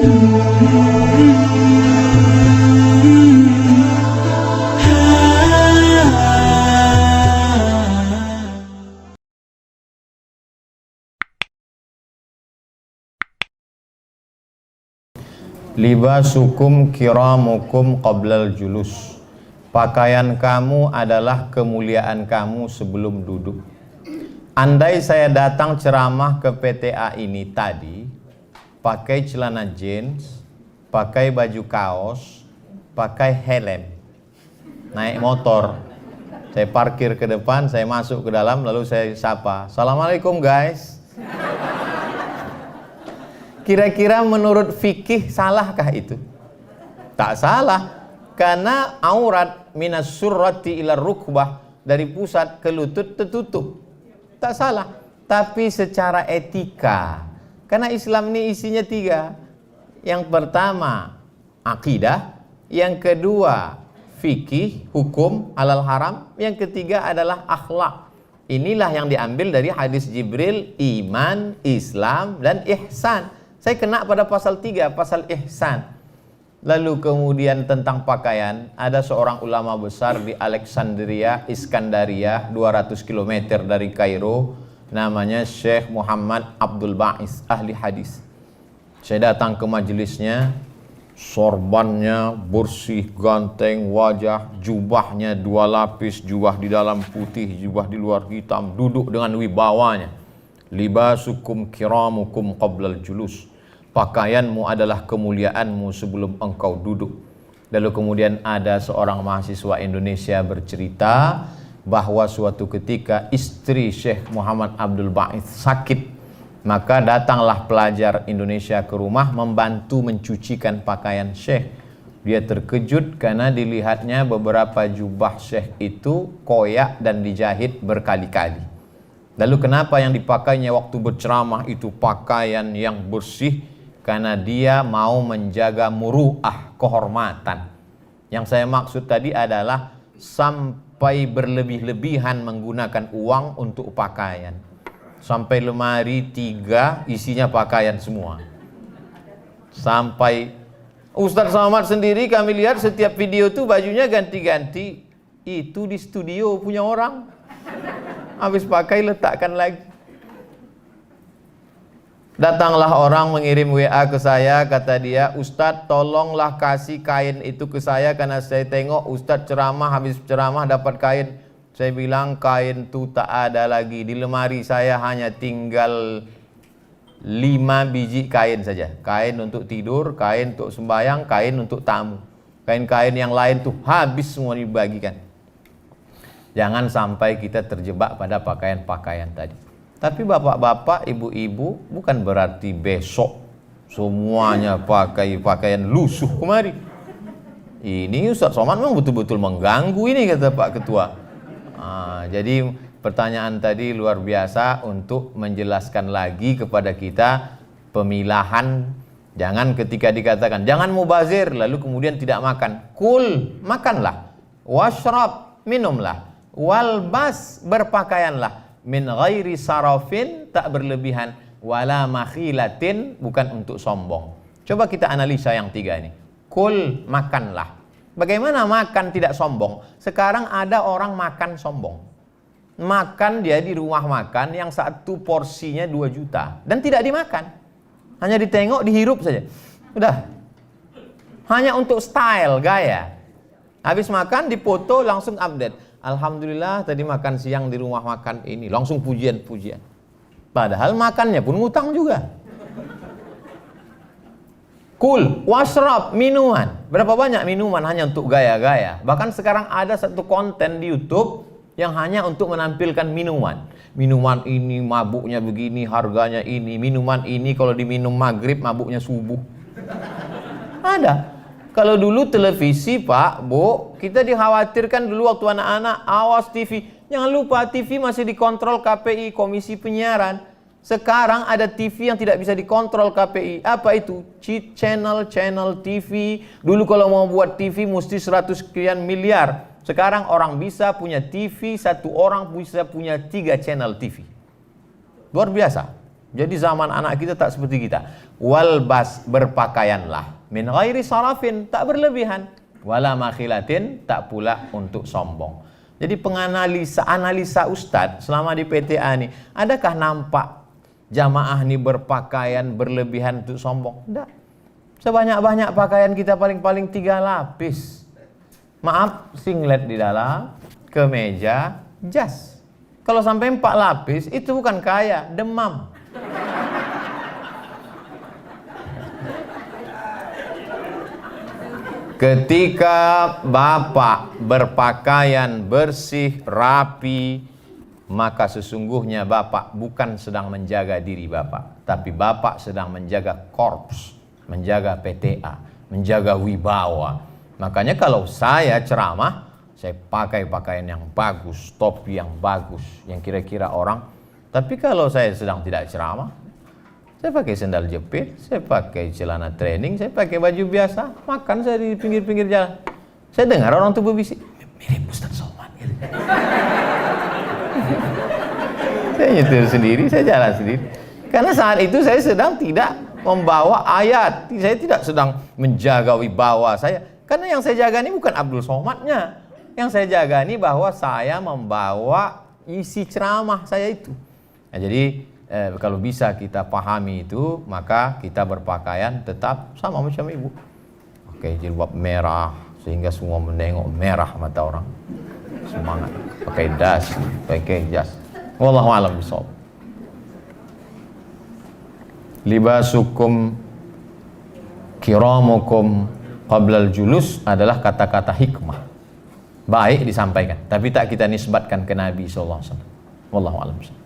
Libasukum kiramukum qablal julus. Pakaian kamu adalah kemuliaan kamu sebelum duduk. Andai saya datang ceramah ke PTA ini tadi pakai celana jeans, pakai baju kaos, pakai helm, naik motor, saya parkir ke depan, saya masuk ke dalam, lalu saya sapa, "Assalamualaikum guys." Kira-kira menurut fikih salahkah itu? Tak salah, karena aurat minas surrati ila rukbah, dari pusat ke lutut tertutup. Tak salah, tapi secara etika, karena Islam ini isinya 3. Yang pertama akidah, yang kedua fikih, hukum halal haram, yang ketiga adalah akhlak. Inilah yang diambil dari hadis Jibril, iman, Islam, dan ihsan. Saya kena pada pasal 3, pasal ihsan. Lalu kemudian tentang pakaian, ada seorang ulama besar di Alexandria, Iskandaria, 200 km dari Kairo, namanya Syekh Muhammad Abdul Ba'is, ahli hadis. Saya datang ke majelisnya, sorbannya bersih, ganteng, wajah, jubahnya 2 lapis, jubah di dalam putih, jubah di luar hitam, duduk dengan wibawanya. Libasukum kiramukum qablal julus. Pakaianmu adalah kemuliaanmu sebelum engkau duduk. Lalu kemudian ada seorang mahasiswa Indonesia bercerita bahwa suatu ketika istri Syekh Muhammad Abdul Ba'is sakit, maka datanglah pelajar Indonesia ke rumah membantu mencucikan pakaian Syekh. Dia terkejut karena dilihatnya beberapa jubah Syekh itu koyak dan dijahit berkali-kali. Lalu kenapa yang dipakainya waktu berceramah itu pakaian yang bersih? Karena dia mau menjaga muru'ah, kehormatan. Yang saya maksud tadi adalah sampai berlebih-lebihan menggunakan uang untuk pakaian. Sampai lemari 3 isinya pakaian semua. Sampai Ustadz Somad sendiri kami lihat setiap video tuh bajunya ganti-ganti. Itu di studio punya orang. Habis pakai letakkan lagi. Datanglah orang mengirim WA ke saya, kata dia, "Ustadz tolonglah kasih kain itu ke saya karena saya tengok Ustadz ceramah, habis ceramah dapat kain." Saya bilang kain itu tak ada lagi, di lemari saya hanya tinggal 5 biji kain saja. Kain untuk tidur, kain untuk sembahyang, kain untuk tamu. Kain-kain yang lain tuh habis semua dibagikan. Jangan sampai kita terjebak pada pakaian-pakaian tadi. Tapi bapak-bapak, ibu-ibu, bukan berarti besok semuanya pakai pakaian lusuh kemari. Ini Ustadz Somad memang betul-betul mengganggu ini, kata Pak Ketua. Jadi pertanyaan tadi luar biasa untuk menjelaskan lagi kepada kita pemilahan. Jangan ketika dikatakan jangan mubazir lalu kemudian tidak makan. Kul, makanlah. Washrab, minumlah. Walbas, berpakaianlah. Min ghairi sarafin, tak berlebihan, wala makhilatin, bukan untuk sombong. Coba kita analisa yang 3 ini. Kul, makanlah. Bagaimana makan tidak sombong? Sekarang ada orang makan sombong. Makan dia di rumah makan yang 1 porsinya 2 juta dan tidak dimakan. Hanya ditengok, dihirup saja. Udah. Hanya untuk style, gaya. Habis makan dipoto langsung update. Alhamdulillah tadi makan siang di rumah makan ini, langsung pujian-pujian. Padahal makannya pun ngutang juga. Kul, washrab, minuman. Berapa banyak minuman hanya untuk gaya-gaya. Bahkan sekarang ada satu konten di YouTube yang hanya untuk menampilkan minuman. Minuman ini mabuknya begini, harganya ini. Minuman ini kalau diminum maghrib mabuknya subuh. Ada. Kalau dulu televisi Pak, Bu, kita dikhawatirkan dulu waktu anak-anak, awas TV. Jangan lupa TV masih dikontrol KPI, Komisi Penyiaran. Sekarang ada TV yang tidak bisa dikontrol KPI. Apa itu? Cheat channel TV. Dulu kalau mau buat TV mesti 100 sekian miliar. Sekarang orang bisa punya TV, 1 orang bisa punya 3 channel TV. Luar biasa. Jadi zaman anak kita tak seperti kita. Walbas, berpakaianlah. Min ghairi sarafin, tak berlebihan. Wala makhilatin, tak pula untuk sombong. Jadi analisa Ustadz selama di PTA ini, adakah nampak jamaah ini berpakaian berlebihan untuk sombong? Tidak. Sebanyak-banyak pakaian kita paling-paling 3 lapis. Maaf, singlet di dalam, kemeja, jas. Kalau sampai 4 lapis, itu bukan kaya, demam. Ketika Bapak berpakaian bersih, rapi, maka sesungguhnya Bapak bukan sedang menjaga diri Bapak, tapi Bapak sedang menjaga korps, menjaga PTA, menjaga wibawa. Makanya kalau saya ceramah, saya pakai pakaian yang bagus, topi yang bagus, yang kira-kira orang. Tapi kalau saya sedang tidak ceramah, saya pakai sandal jepit, saya pakai celana training, saya pakai baju biasa, makan saya di pinggir-pinggir jalan. Saya dengar orang tuh berbisik, mirip Ustaz Somad. Gitu. Saya nyetir sendiri, saya jalan sendiri. Karena saat itu saya sedang tidak membawa ayat, saya tidak sedang menjaga wibawa saya. Karena yang saya jaga ini bukan Abdul Somadnya, yang saya jaga ini bahwa saya membawa isi ceramah saya itu. Nah, jadi kalau bisa kita pahami itu, maka kita berpakaian tetap sama macam ibu. Oke, jilbab merah sehingga semua menengok merah mata orang. Semangat. Pakai das, pakai jas. Wallahu a'lam bishawab. Libasukum kiramukum qablal julus adalah kata-kata hikmah. Baik disampaikan, tapi tak kita nisbatkan ke Nabi sallallahu alaihi wasallam. Wallahu a'lam bishawab.